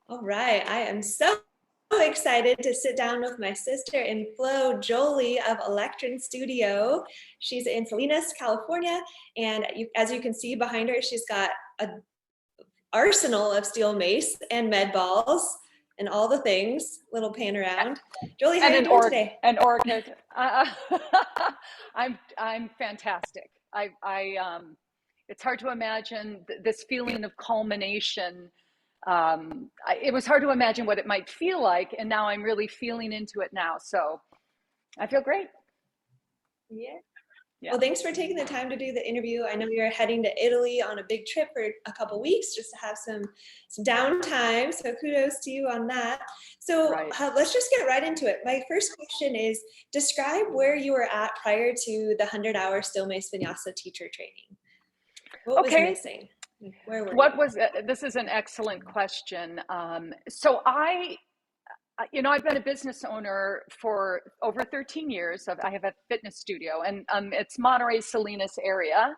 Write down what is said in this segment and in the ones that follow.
All right, I am so excited to sit down with my sister in flow, Jolie of Electron Studio. She's in Salinas, California, and as you can see behind her, she's got an arsenal of steel mace and med balls and all the things. Little pan around. Jolie, how are you doing today? An orchid. I'm fantastic. It's hard to imagine this feeling of culmination. It was hard to imagine what it might feel like, and now I'm really feeling into it now. So I feel great. Yeah. Well, thanks for taking the time to do the interview. I know you're heading to Italy on a big trip for a couple weeks just to have some downtime. So kudos to you on that. So let's just get right into it. My first question is, describe where you were at prior to the 100-hour Still Mace Vinyasa teacher training. What was missing? Where were you? This is an excellent question. So I've been a business owner for over 13 years. I have a fitness studio, and it's Monterey, Salinas area.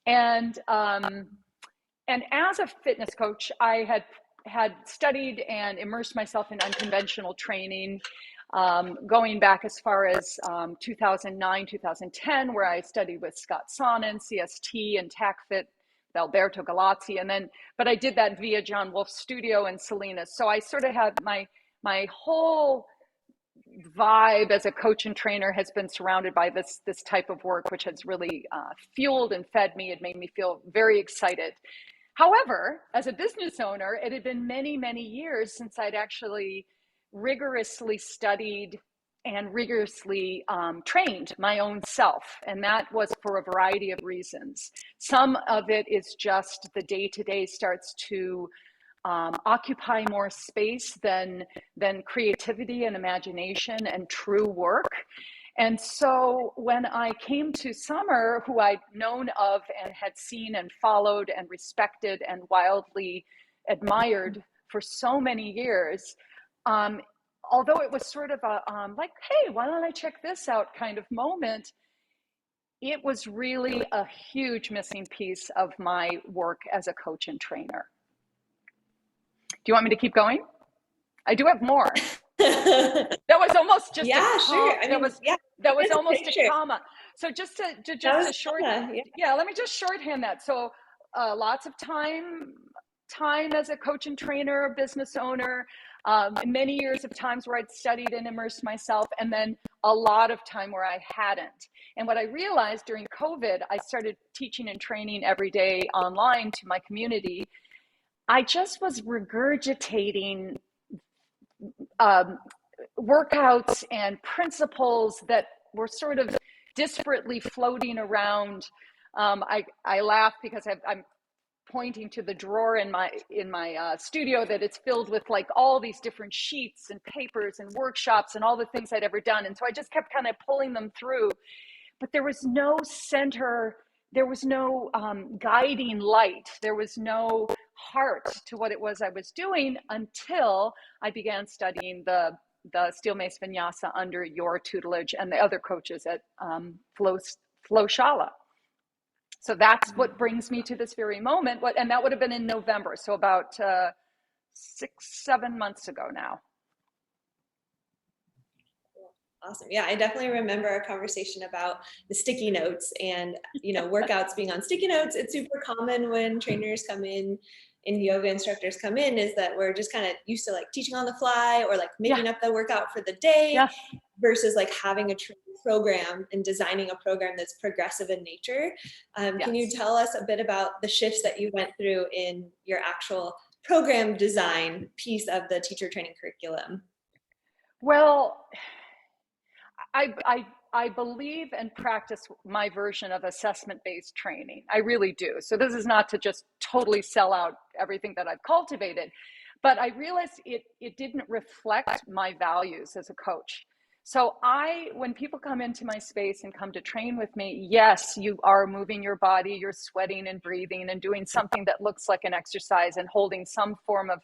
And as a fitness coach, I had studied and immersed myself in unconventional training, going back as far as 2009, 2010, where I studied with Scott Sonnen, CST, and TACFit, Alberto Galazzi, but I did that via John Wolf's studio in Salinas. So I sort of had my whole vibe as a coach and trainer has been surrounded by this type of work, which has really fueled and fed me. It made me feel very excited. However, as a business owner, it had been many, many years since I'd actually rigorously studied and rigorously trained my own self. And that was for a variety of reasons. Some of it is just the day-to-day starts to occupy more space than creativity and imagination and true work. And so when I came to Summer, who I'd known of and had seen and followed and respected and wildly admired for so many years, although it was sort of a like, hey, why don't I check this out kind of moment, it was really a huge missing piece of my work as a coach and trainer. Do you want me to keep going? I do have more. That was almost just sure. That was almost a comma. So just to shorthand, let me just shorthand that. So lots of time as a coach and trainer, a business owner, many years of times where I'd studied and immersed myself, and then a lot of time where I hadn't. And what I realized during COVID, I started teaching and training every day online to my community. I just was regurgitating workouts and principles that were sort of disparately floating around. I laugh because I'm pointing to the drawer in my studio that it's filled with like all these different sheets and papers and workshops and all the things I'd ever done. And so I just kept kind of pulling them through, but there was no center. There was no guiding light. There was no heart to what it was I was doing until I began studying the Steel Mace Vinyasa under your tutelage and the other coaches at FlowShala. So that's what brings me to this very moment. And that would have been in November, so about 6-7 months ago now. Awesome. Yeah, I definitely remember our conversation about the sticky notes and, workouts being on sticky notes. It's super common when trainers come in and yoga instructors come in, is that we're just kind of used to like teaching on the fly or like making up the workout for the day versus like having a program and designing a program that's progressive in nature. Can you tell us a bit about the shifts that you went through in your actual program design piece of the teacher training curriculum? Well, I believe and practice my version of assessment-based training. I really do. So this is not to just totally sell out everything that I've cultivated, but I realized it didn't reflect my values as a coach. So when people come into my space and come to train with me, yes, you are moving your body, you're sweating and breathing and doing something that looks like an exercise and holding some form of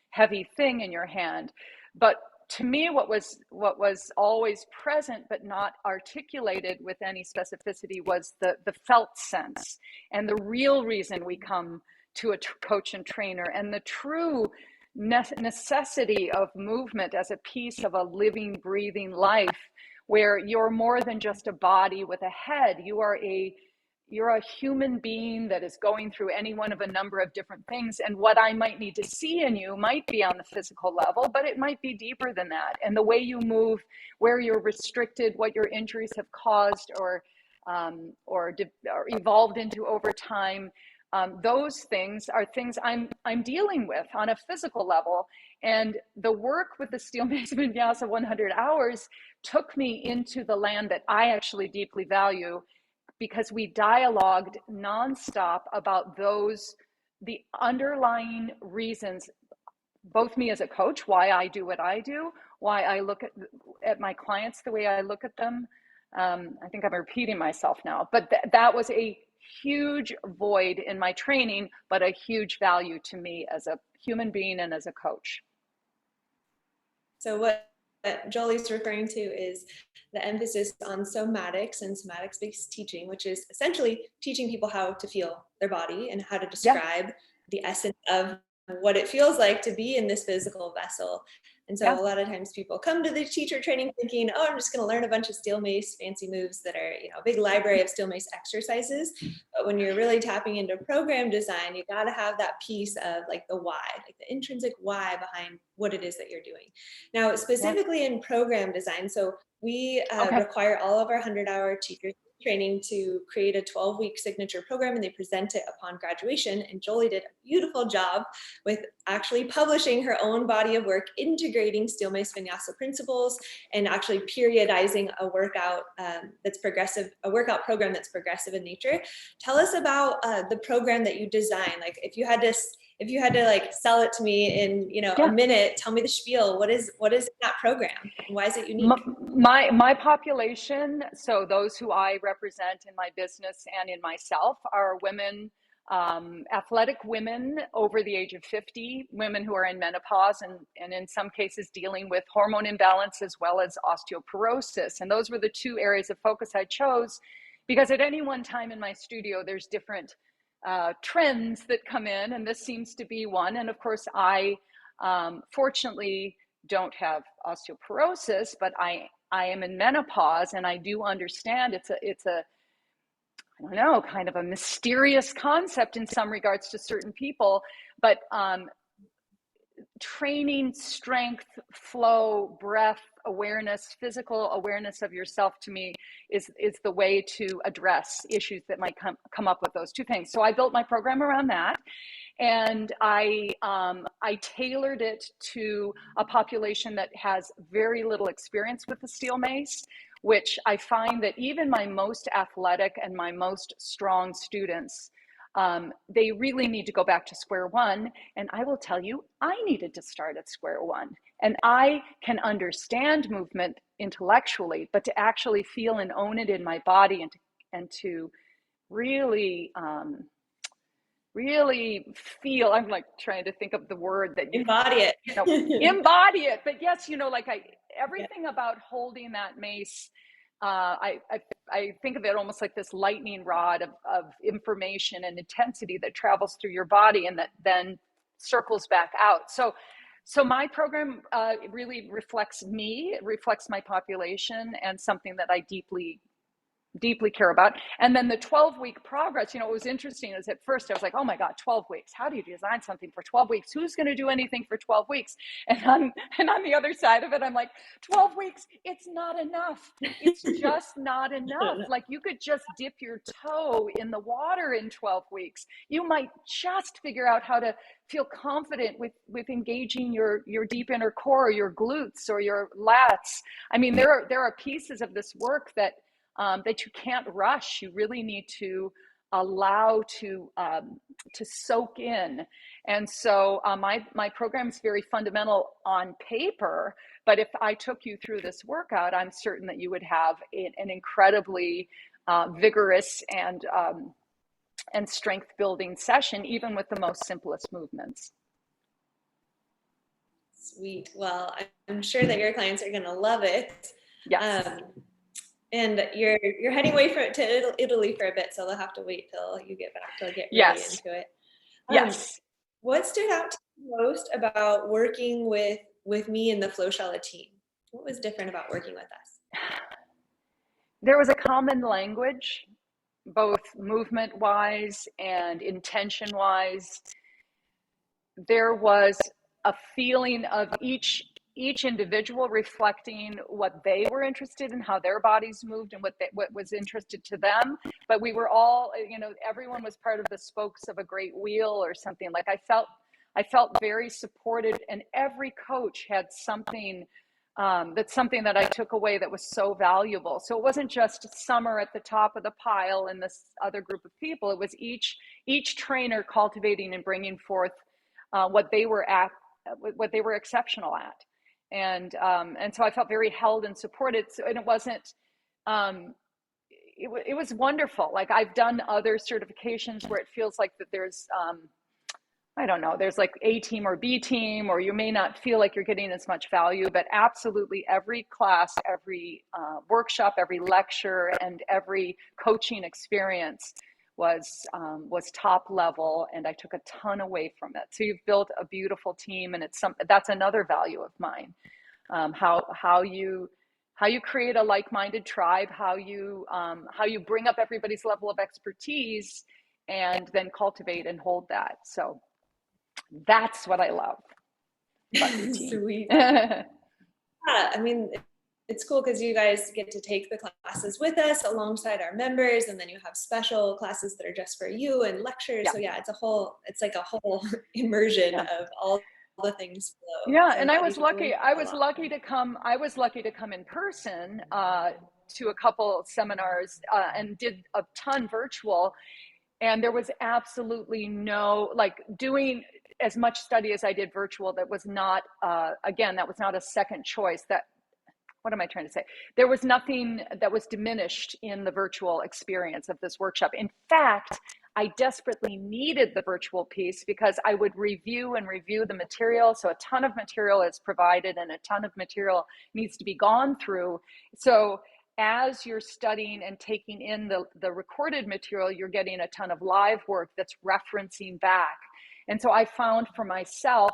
heavy thing in your hand. But to me, what was always present but not articulated with any specificity was the felt sense. And the real reason we come to a coach and trainer, and the true necessity of movement as a piece of a living, breathing life, where you're more than just a body with a head. You're a human being that is going through any one of a number of different things. And what I might need to see in you might be on the physical level, but it might be deeper than that. And the way you move, where you're restricted, what your injuries have caused or evolved into over time, those things are things I'm dealing with on a physical level. And the work with the Steel Mace Vinyasa 100 hours took me into the land that I actually deeply value, because we dialogued nonstop about the underlying reasons, both me as a coach, why I do what I do, why I look at my clients the way I look at them. I think I'm repeating myself now, but that was a huge void in my training, but a huge value to me as a human being and as a coach. So what Jolie's referring to is the emphasis on somatics and somatics-based teaching, which is essentially teaching people how to feel their body and how to describe the essence of what it feels like to be in this physical vessel. And so a lot of times people come to the teacher training thinking, oh, I'm just going to learn a bunch of steel mace fancy moves that are, a big library of steel mace exercises. But when you're really tapping into program design, you got to have that piece of like the why, like the intrinsic why behind what it is that you're doing. Now, specifically in program design, so we require all of our 100-hour teachers training to create a 12-week signature program, and they present it upon graduation. And Jolie did a beautiful job with actually publishing her own body of work, integrating Steel Mace Vinyasa principles, and actually periodizing a workout that's progressive, a workout program that's progressive in nature. Tell us about the program that you designed. Like if you had to like sell it to me in a minute, tell me the spiel. What is in that program? Why is it unique? My population, so those who I represent in my business and in myself, are women, athletic women over the age of 50, women who are in menopause, and in some cases dealing with hormone imbalance as well as osteoporosis. And those were the two areas of focus I chose, because at any one time in my studio, there's different trends that come in, and this seems to be one. And of course, I fortunately don't have osteoporosis, but I am in menopause, and I do understand it's a I don't know, kind of a mysterious concept in some regards to certain people, but training strength, flow, breath awareness, physical awareness of yourself, to me is the way to address issues that might come up with those two things. So I built my program around that, and I tailored it to a population that has very little experience with the steel mace, which I find that even my most athletic and my most strong students, they really need to go back to square one. And I will tell you, I needed to start at square one. And I can understand movement intellectually, but to actually feel and own it in my body, and to really, really feel, I'm like trying to think of the word that you embody it. Embody it. But yes, like everything about holding that mace, I think of it almost like this lightning rod of information and intensity that travels through your body and that then circles back out. So my program really reflects me, it reflects my population, and something that I deeply care about. And then the 12-week progress, what was interesting is at first I was like, oh my God, 12 weeks. How do you design something for 12 weeks? Who's going to do anything for 12 weeks? And on the other side of it, I'm like, 12 weeks, it's not enough. It's just not enough. Like you could just dip your toe in the water in 12 weeks. You might just figure out how to feel confident with engaging your deep inner core, your glutes or your lats. I mean, there are pieces of this work that you can't rush. You really need to allow to soak in. And so my program is very fundamental on paper, but if I took you through this workout, I'm certain that you would have an incredibly vigorous and strength building session, even with the most simplest movements. Sweet. Well, I'm sure that your clients are going to love it. Yes. And you're heading away to Italy for a bit, so they'll have to wait till you get back to get really into it. Yes. What stood out to you most about working with me and the Flowshella team? What was different about working with us? There was a common language, both movement wise and intention wise. There was a feeling of each individual reflecting what they were interested in, how their bodies moved, and what was interested to them. But we were all, everyone was part of the spokes of a great wheel or something. Like I felt very supported, and every coach had something that's something that I took away that was so valuable. So it wasn't just Summer at the top of the pile and this other group of people. It was each trainer cultivating and bringing forth what they were exceptional at, and so I felt very held and supported. So, and it wasn't. It was wonderful. Like I've done other certifications where it feels like that there's I don't know, there's like A team or B team, or you may not feel like you're getting as much value, but absolutely every class, every workshop, every lecture, and every coaching experience was top level, and I took a ton away from it. So you've built a beautiful team, and that's another value of mine. How you create a like-minded tribe, how you bring up everybody's level of expertise, and then cultivate and hold that. So that's what I love about your team. Sweet. Yeah, I mean, it's cool because you guys get to take the classes with us alongside our members, and then you have special classes that are just for you and lectures. Yeah. So yeah, it's like a whole immersion of all the things flow. Yeah, So and I was lucky to come in person to a couple seminars and did a ton virtual. And there was absolutely no, like, doing as much study as I did virtual, that was not, again, that was not a second choice. What am I trying to say? There was nothing that was diminished in the virtual experience of this workshop. In fact, I desperately needed the virtual piece because I would review the material. So a ton of material is provided and a ton of material needs to be gone through. So as you're studying and taking in the recorded material, you're getting a ton of live work that's referencing back. And so I found for myself,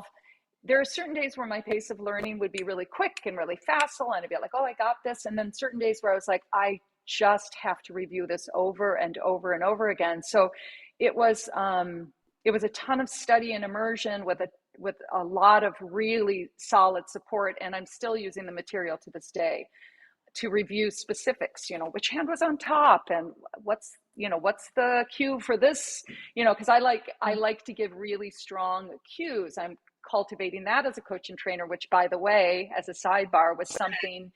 there are certain days where my pace of learning would be really quick and really facile, and I'd be like, oh, I got this. And then certain days where I was like, I just have to review this over and over and over again. So it was a ton of study and immersion with a lot of really solid support. And I'm still using the material to this day to review specifics, which hand was on top and what's the cue for this, because I like to give really strong cues. I'm cultivating that as a coach and trainer, which, by the way, as a sidebar, was something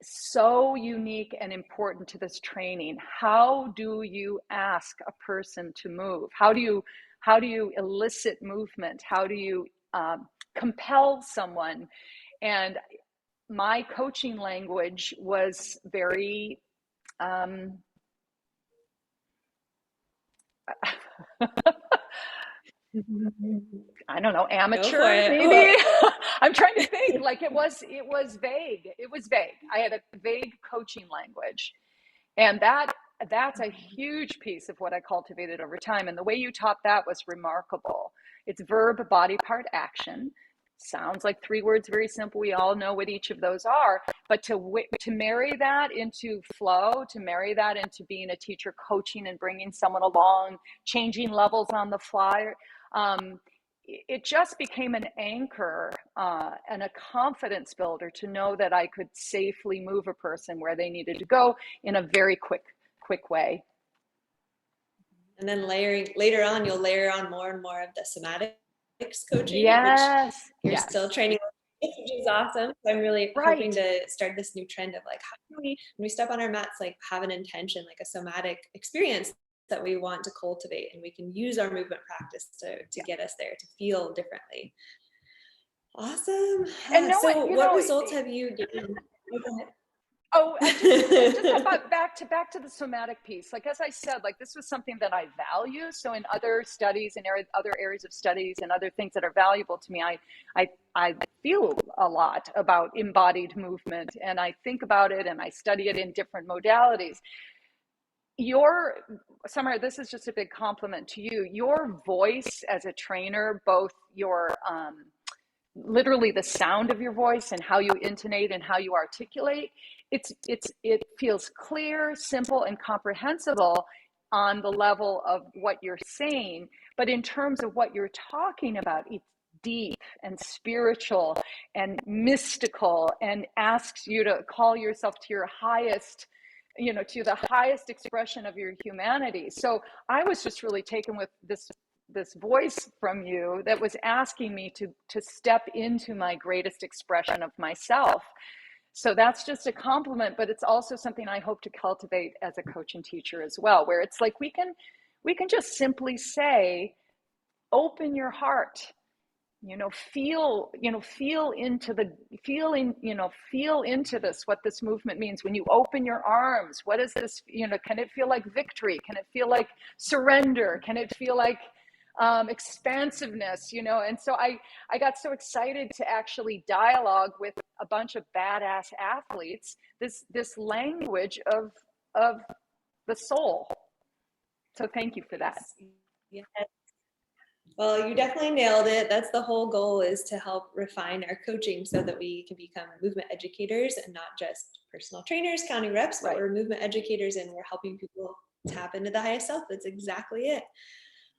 so unique and important to this training. How do you ask a person to move? How do you elicit movement? How do you compel someone? And my coaching language was very I don't know, amateur, maybe. I'm trying to think. Like it was vague. It was vague. I had a vague coaching language, and that's a huge piece of what I cultivated over time. And the way you taught that was remarkable. It's verb, body part, action. Sounds like 3 words, very simple. We all know what each of those are. But to marry that into flow, to marry that into being a teacher, coaching and bringing someone along, changing levels on the fly, it just became an anchor and a confidence builder to know that I could safely move a person where they needed to go in a very quick way. And then later on, you'll layer on more and more of the somatic coaching, yes, which you're still training, which is awesome. So I'm really hoping to start this new trend of like, how can we, when we step on our mats, like have an intention, like a somatic experience that we want to cultivate, and we can use our movement practice to get us there, to feel differently. Awesome. And so what results have you given? Oh, just about back to the somatic piece. Like, as I said, like this was something that I value. So in other studies and other areas of studies and other things that are valuable to me, I feel a lot about embodied movement, and I think about it and I study it in different modalities. your Summer, this is just a big compliment to you. Your voice as a trainer, both your literally the sound of your voice and how you intonate and how you articulate, it feels clear, simple, and comprehensible on the level of what you're saying. But in terms of what you're talking about, it's deep and spiritual and mystical, and asks you to call yourself to your highest, to the highest expression of your humanity. So I was just really taken with this voice from you that was asking me to step into my greatest expression of myself. So that's just a compliment, but it's also something I hope to cultivate as a coach and teacher as well, where it's like we can just simply say, open your heart, feel into this, what this movement means. When you open your arms, what is this, can it feel like victory? Can it feel like surrender? Can it feel like expansiveness, and so I got so excited to actually dialogue with a bunch of badass athletes, this language of the soul. So thank you for that. Yeah. Well, you definitely nailed it. That's the whole goal, is to help refine our coaching so that we can become movement educators and not just personal trainers, county reps, but we're movement educators and we're helping people tap into the highest self. That's exactly it.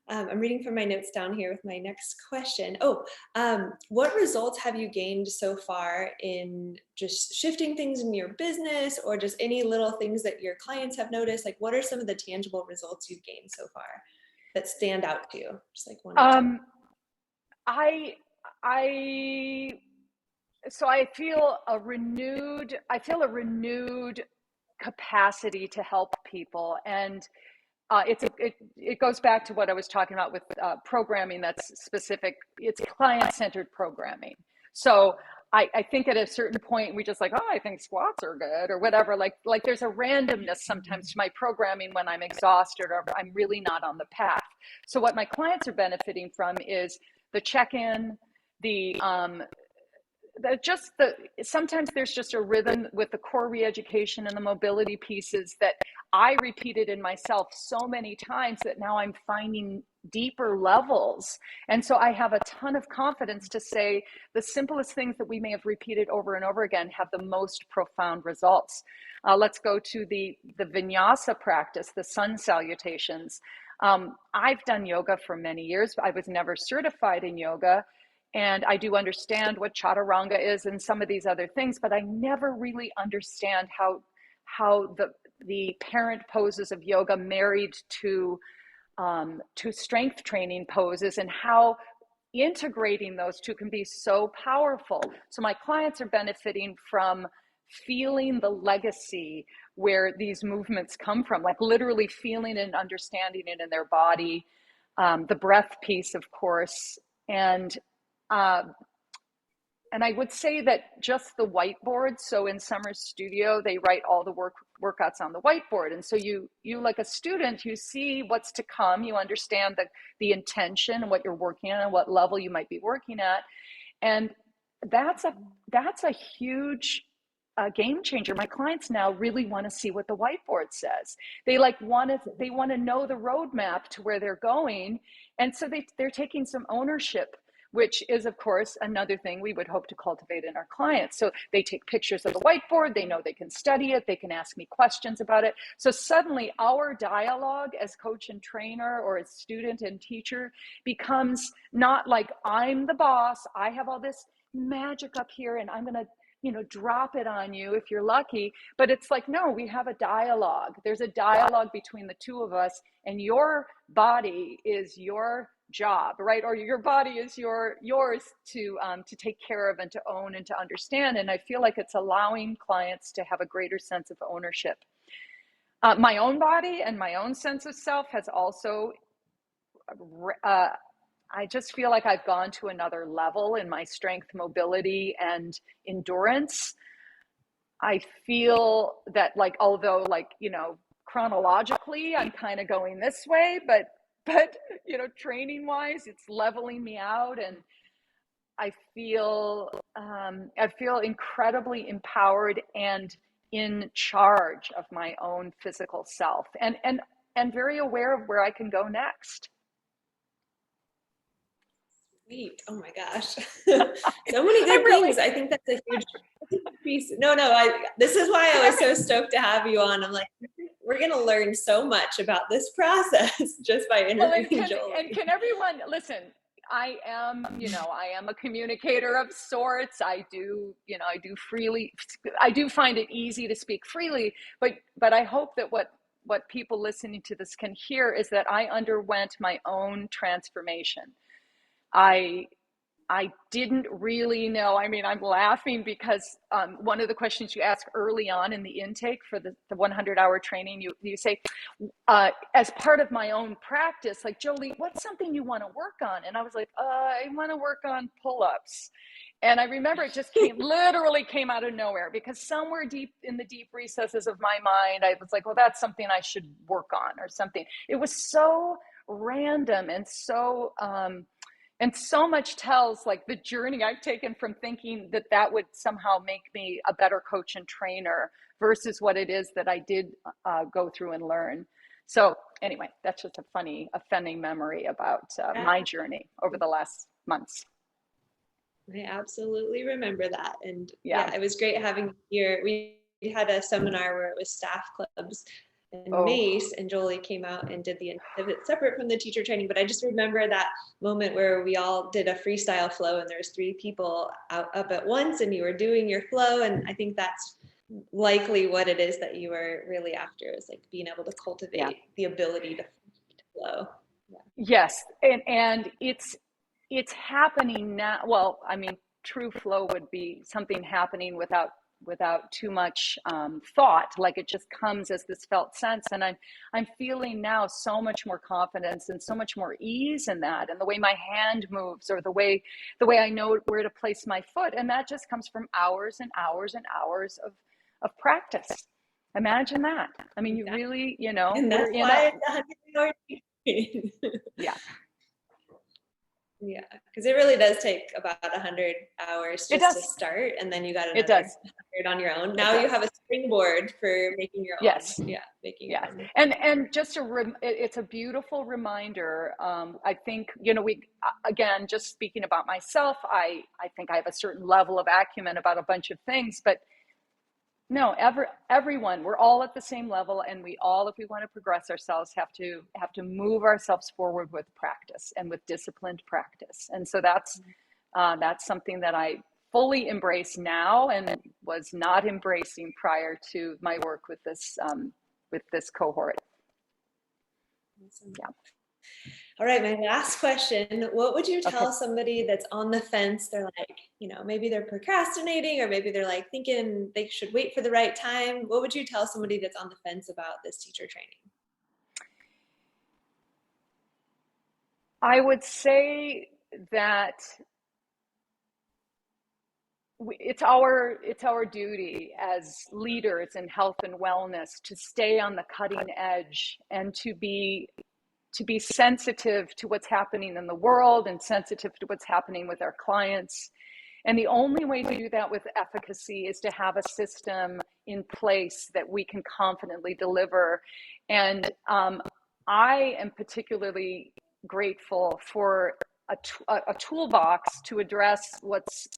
I'm reading from my notes down here with my next question. What results have you gained so far in just shifting things in your business, or just any little things that your clients have noticed? Like, what are some of the tangible results you've gained so far that stand out to you? Just like one or two. So I feel a renewed capacity to help people, and it goes back to what I was talking about with programming that's specific. It's client-centered programming. So I think at a certain point we just like, I think squats are good or whatever. Like there's a randomness sometimes to my programming when I'm exhausted or I'm really not on the path. So what my clients are benefiting from is the check-in, sometimes there's just a rhythm with the core re-education and the mobility pieces that I repeated in myself so many times that now I'm finding deeper levels. And so I have a ton of confidence to say the simplest things that we may have repeated over and over again have the most profound results. Let's go to the vinyasa practice, the sun salutations. I've done yoga for many years. I was never certified in yoga. And I do understand what chaturanga is and some of these other things, but I never really understand how the parent poses of yoga married to strength training poses, and how integrating those two can be so powerful. So my clients are benefiting from feeling the legacy where these movements come from, like literally feeling and understanding it in their body. The breath piece, of course, and I would say that just the whiteboard. So in Summer's studio, they write all the workouts on the whiteboard. And so you like a student, you see what's to come. You understand the intention and what you're working on and what level you might be working at. And that's a huge game changer. My clients now really want to see what the whiteboard says. They want to know the roadmap to where they're going. And so they're taking some ownership, which is, of course, another thing we would hope to cultivate in our clients. So they take pictures of the whiteboard, they know they can study it, they can ask me questions about it. So suddenly our dialogue as coach and trainer, or as student and teacher, becomes not like I'm the boss, I have all this magic up here and I'm going to drop it on you if you're lucky. But it's like, no, we have a dialogue. There's a dialogue between the two of us, and your body is your job, right? Or your body is yours to take care of and to own and to understand. And I feel like it's allowing clients to have a greater sense of ownership. My own body and my own sense of self has also I just feel like I've gone to another level in my strength, mobility, and endurance. I feel that, like, although, like, chronologically I'm kind of going this way, but training wise, it's leveling me out, and I feel incredibly empowered and in charge of my own physical self, and very aware of where I can go next. Sweet. Oh my gosh. So many good things. I think that's a huge piece. No, this is why I was so stoked to have you on. I'm like, we're going to learn so much about this process just by interviewing Jolie. And can everyone listen? I am a communicator of sorts. I do find it easy to speak freely, but I hope that what people listening to this can hear is that I underwent my own transformation. I didn't really know. I mean, I'm laughing because one of the questions you ask early on in the intake for the 100-hour training, you say, as part of my own practice, like, Jolie, what's something you want to work on? And I was like, I want to work on pull-ups. And I remember it just literally came out of nowhere, because somewhere deep in the deep recesses of my mind, I was like, well, that's something I should work on or something. It was so random and so much tells like the journey I've taken from thinking that would somehow make me a better coach and trainer versus what it is that I did go through and learn. So anyway, that's just a funny memory about my journey over the last months. I absolutely remember that. And yeah, it was great having you here. We had a seminar where it was staff clubs, and Mace and Jolie came out and did the exhibit separate from the teacher training. But I just remember that moment where we all did a freestyle flow, and there's 3 people up at once, and you were doing your flow. And I think that's likely what it is that you were really after, is like being able to cultivate the ability to flow. Yeah. Yes, and it's happening now. Well, I mean, true flow would be something happening without too much thought, like it just comes as this felt sense. And I'm feeling now so much more confidence and so much more ease in that, and the way my hand moves, or the way I know where to place my foot. And that just comes from hours and hours and hours of practice. Imagine that. I mean, you really, and that's why it's 100 hours. Yeah, because it really does take about 100 hours just to start, and then you got another 100 on your own. Now you have a springboard for making your own. Yes. Yeah, your own. And just it's a beautiful reminder. I think, we, again, just speaking about myself, I think I have a certain level of acumen about a bunch of things, but no, everyone, we're all at the same level, and we all, if we want to progress ourselves, have to move ourselves forward with practice and with disciplined practice. And so that's something that I fully embrace now, and was not embracing prior to my work with this cohort. Awesome. Yeah. All right, my last question. What would you tell somebody that's on the fence? They're like, maybe they're procrastinating, or maybe they're like thinking they should wait for the right time. What would you tell somebody that's on the fence about this teacher training? I would say that it's our duty as leaders in health and wellness to stay on the cutting edge, and to be sensitive to what's happening in the world, and sensitive to what's happening with our clients. And the only way to do that with efficacy is to have a system in place that we can confidently deliver. And I am particularly grateful for a toolbox to address what's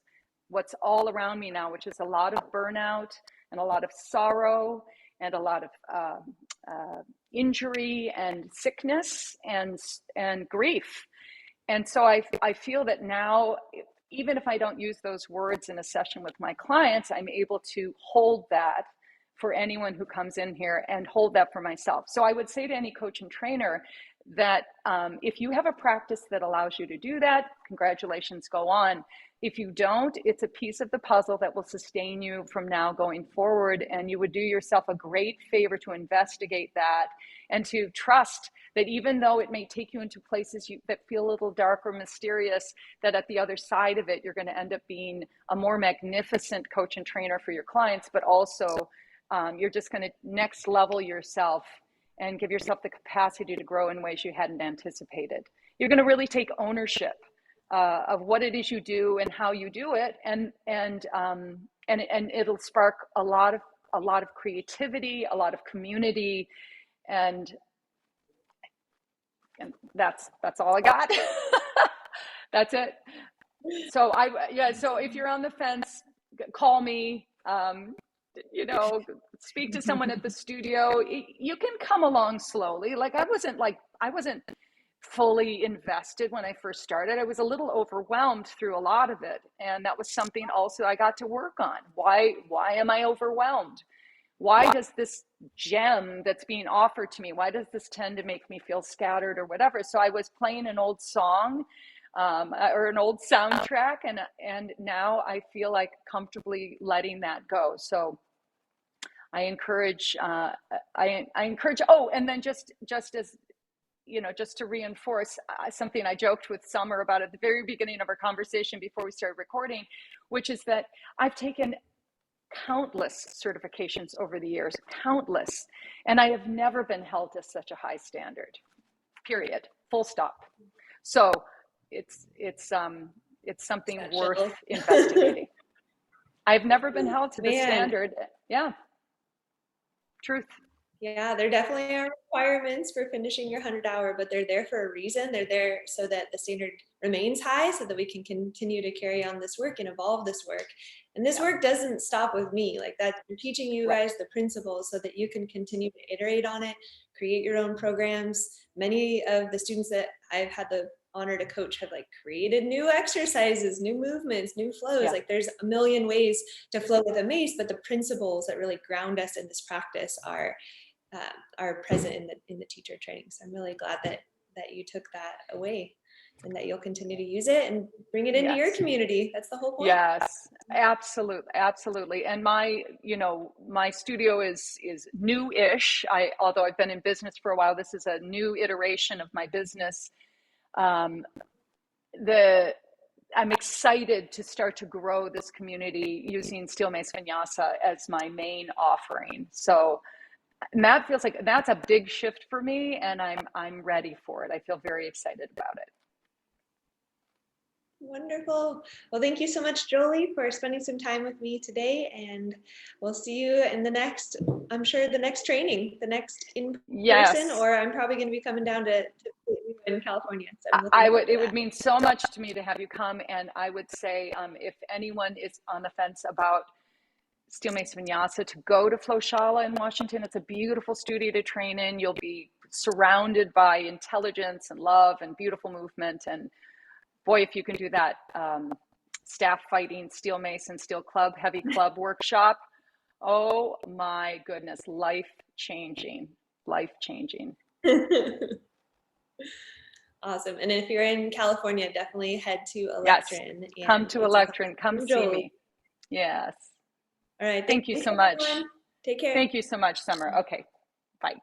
all around me now, which is a lot of burnout and a lot of sorrow and a lot of injury and sickness and grief. And so I feel that now, even if I don't use those words in a session with my clients, I'm able to hold that for anyone who comes in here, and hold that for myself. So I would say to any coach and trainer that if you have a practice that allows you to do that, congratulations, go on. If you don't, it's a piece of the puzzle that will sustain you from now going forward. And you would do yourself a great favor to investigate that, and to trust that even though it may take you into places that feel a little dark or mysterious, that at the other side of it, you're going to end up being a more magnificent coach and trainer for your clients, but also you're just going to next level yourself and give yourself the capacity to grow in ways you hadn't anticipated. You're going to really take ownership of what it is you do and how you do it, and it'll spark a lot a lot of creativity, a lot of community, and that's all I got. That's it. So so if you're on the fence, call me, you know, speak to someone at the studio. You can come along slowly. Like I wasn't fully invested when I first started. I was a little overwhelmed through a lot of it. And that was something also I got to work on. Why am I overwhelmed? Why does this gem that's being offered to me, why does this tend to make me feel scattered or whatever? So I was playing an old song or an old soundtrack, and now I feel like comfortably letting that go. So I encourage, I encourage, oh, and then just as, you know, just to reinforce something I joked with Summer about at the very beginning of our conversation before we started recording, which is that I've taken countless certifications over the years, countless, and I have never been held to such a high standard, period, full stop. So it's something worth investigating. I've never been held to this standard. Yeah, truth. Yeah, there definitely are requirements for finishing your 100-hour, but they're there for a reason. They're there so that the standard remains high, so that we can continue to carry on this work and evolve this work. And this work doesn't stop with me. Like that, we're teaching you guys the principles so that you can continue to iterate on it, create your own programs. Many of the students that I've had the honor to coach have like created new exercises, new movements, new flows. Like there's a million ways to flow with a mace, but the principles that really ground us in this practice are present in the teacher training. So I'm really glad that you took that away and that you'll continue to use it and bring it into your community. That's the whole point. Yes, absolutely. And my studio is new-ish. Although I've been in business for a while, this is a new iteration of my business. I'm excited to start to grow this community using Steel Mace Vinyasa as my main offering. So and that feels like that's a big shift for me, and I'm ready for it. I feel very excited about it. Wonderful. Well, thank you so much, Jolie, for spending some time with me today, and we'll see you in the next, I'm sure the next training, the next in person, or I'm probably going to be coming down to in California. So it would mean so much to me to have you come, and I would say if anyone is on the fence about Steel Mace Vinyasa, to go to FlowShala in Washington. It's a beautiful studio to train in. You'll be surrounded by intelligence and love and beautiful movement. And boy, if you can do that staff fighting, steel mace and steel club, heavy club workshop, oh my goodness, life-changing. Awesome. And if you're in California, definitely head to Electron. Yes, come to Electron, come see me. Yes. All right. Thank you so much. Everyone. Take care. Thank you so much, Summer. Okay. Bye.